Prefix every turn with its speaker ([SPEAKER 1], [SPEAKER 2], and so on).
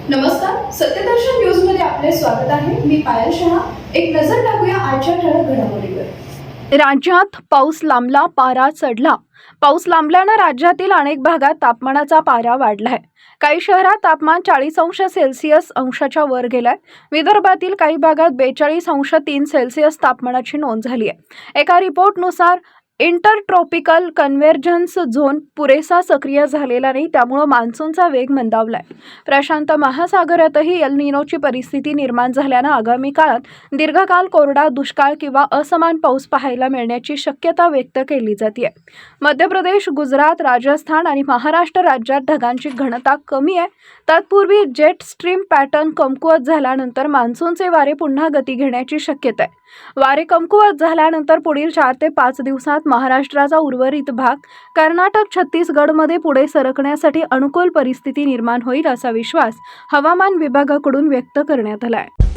[SPEAKER 1] नमस्कार, सत्यदर्शन न्यूज मध्ये आपले स्वागत आहे. मी पायल शहा. एक नजर टाकूया आजच्या ठळक घडामोडीवर.
[SPEAKER 2] राज्यात पाऊस लांबला, पारा चढला. पाऊस लांबल्यानं राज्यातील अनेक भागात तापमानाचा पारा वाढलाय. काही शहरात तापमान 40°C अंशाच्या वर गेलंय. विदर्भातील काही भागात 42°3°C तापमानाची नोंद झाली आहे. एका रिपोर्टनुसार इंटरट्रॉपिकल कन्व्हर्जन्स झोन पुरेसा सक्रिय झालेला नाही, त्यामुळे मान्सूनचा वेग मंदावलाय. प्रशांत महासागरातही एल निनोची परिस्थिती निर्माण झाल्यानं आगामी काळात दीर्घकाळ कोरडा दुष्काळ किंवा असमान पाऊस पाहायला मिळण्याची शक्यता व्यक्त केली जाते. मध्य प्रदेश, गुजरात, राजस्थान आणि महाराष्ट्र राज्यात ढगांची घनता कमी आहे. तत्पूर्वी जेट स्ट्रीम पॅटर्न कमकुवत झाल्यानंतर मान्सूनचे वारे पुन्हा गती घेण्याची शक्यता आहे. वारे कमकुवत झाल्यानंतर पुढील 4 ते 5 दिवसात महाराष्ट्राचा उर्वरित भाग, कर्नाटक, छत्तीसगडमध्ये पुढे सरकण्यासाठी अनुकूल परिस्थिती निर्माण होईल असा विश्वास हवामान विभागाकडून व्यक्त करण्यात आला आहे.